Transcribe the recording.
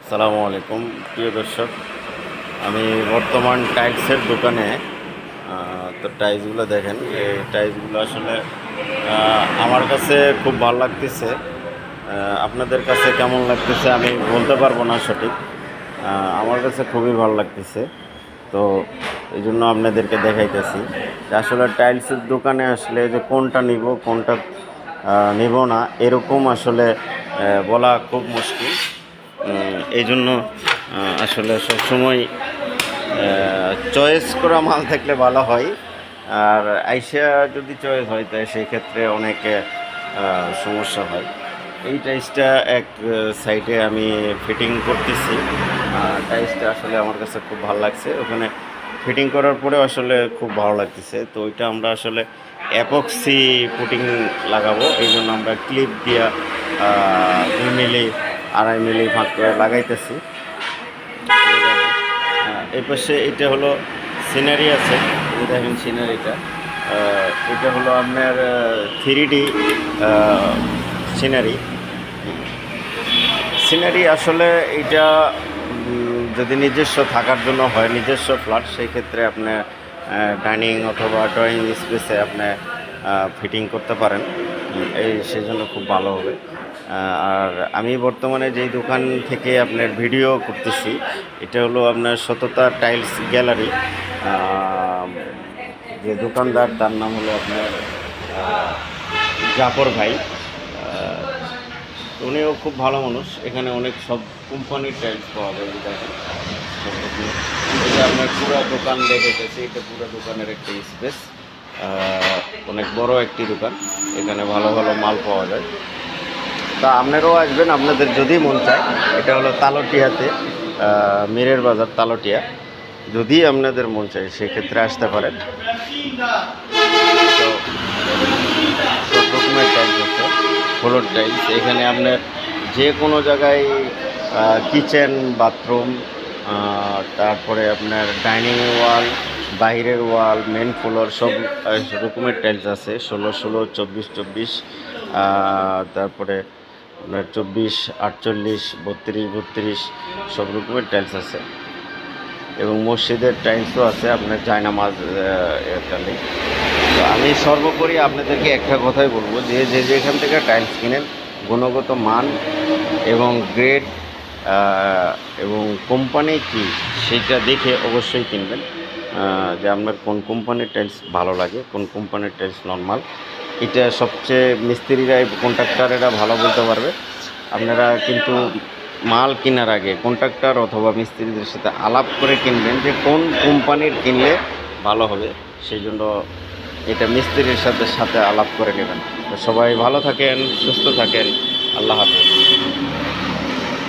আসসালামু আলাইকুম প্রিয় দর্শক। আমি বর্তমান টাইলসের দোকানে। তো টাইলসগুলো দেখেন, এই টাইলসগুলো আসলে আমার কাছে খুব ভালো লাগতেছে। আপনাদের কাছে কেমন লাগতেছে আমি বলতে পারবো না সঠিক। আমার কাছে খুবই ভালো লাগতেছে। তো এই জন্য আপনাদেরকে দেখাইতেছি যে আসলে টাইলসের দোকানে আসলে যে কোনটা নিব কোনটা নিব না এরকম আসলে বলা খুব মুশকিল। এই জন্য আসলে সবসময় চয়েস করা মাল থাকলে ভালো হয়। আর আইসা যদি চয়েস হয় তাই সেই ক্ষেত্রে অনেক সমস্যা হয়। এই টাইসটা এক সাইডে আমি ফিটিং করতেছি। টাইসটা আসলে আমার কাছে খুব ভালো লাগছে। ওখানে ফিটিং করার পরে আসলে খুব ভালো লাগতেছে। তো ওইটা আমরা আসলে অ্যাপক্সি পুটিং লাগাবো, এই জন্য আমরা ক্লিপ দিয়া 2 মিলি 2.5 মিলি ভাগ করে লাগাইতেছি। এই পাশে এটা হলো সিনারি আছে, এই দেখেন সিনারিটা। এটা হলো আপনার 3D সিনারি। সিনারি আসলে এইটা যদি নিজস্ব থাকার জন্য হয়, নিজস্ব ফ্ল্যাট, সেই ক্ষেত্রে আপনি ডাইনিং অথবা ড্রয়িং স্পেসে আপনি ফিটিং করতে পারেন। এই সেই জন্য খুব ভালো হবে। আর আমি বর্তমানে যেই দোকান থেকে আপনার ভিডিও করতেছি এটা হলো আপনার সততা টাইলস গ্যালারি। যে দোকানদার তার নাম হলো আপনার জাফর ভাই। উনিও খুব ভালো মানুষ। এখানে অনেক সব কোম্পানির টাইলস পাওয়া যায়। দেখেন, এটা আপনার পুরো দোকান দেখেছি, এটা পুরো দোকানের একটি স্পেস। অনেক বড় একটি দোকান, এখানে ভালো ভালো মাল পাওয়া যায়। তা আপনারাও আসবেন আপনাদের যদি মন চায়। এটা হলো তালটিয়াতে, মিরের বাজার তালটিয়া। যদি আপনাদের মন চায় সেক্ষেত্রে আসতে পারেন। তো সব রকমের টাইলস আছে, ফ্লোর টাইলস। এখানে আপনার যে কোনো জায়গায় কিচেন, বাথরুম, তারপরে আপনার ডাইনিং ওয়াল, বাইরের ওয়াল, মেন ফ্লোর সব রকমের টাইলস আছে। 16-16, 24-24, তারপরে আপনার 24, 48, 32 সব রকমের টাইলস আছে। এবং মসজিদের টাইলসও আছে আপনার জায়নামাজ টালি। তো আমি সর্বোপরি আপনাদেরকে একটা কথাই বলবো যে যেখান থেকে টাইলস কিনেন গুণগত মান এবং গ্রেড এবং কোম্পানি কি সেটা দেখে অবশ্যই কিনবেন। যে আপনার কোন কোম্পানির টাইলস ভালো লাগে, কোন কোম্পানির টাইলস নর্মাল, এটা সবচেয়ে মিস্ত্রিরাই, কন্ট্রাক্টরেরা ভালো বলতে পারবে। আপনারা কিন্তু মাল কেনার আগে কন্ট্রাক্টর অথবা মিস্ত্রিদের সাথে আলাপ করে কিনবেন যে কোন কোম্পানির কিনলে ভালো হবে। সেই জন্য এটা মিস্ত্রির সাথে সাথে আলাপ করে নেবেন। তো সবাই ভালো থাকেন, সুস্থ থাকেন। আল্লাহ হাফেজ।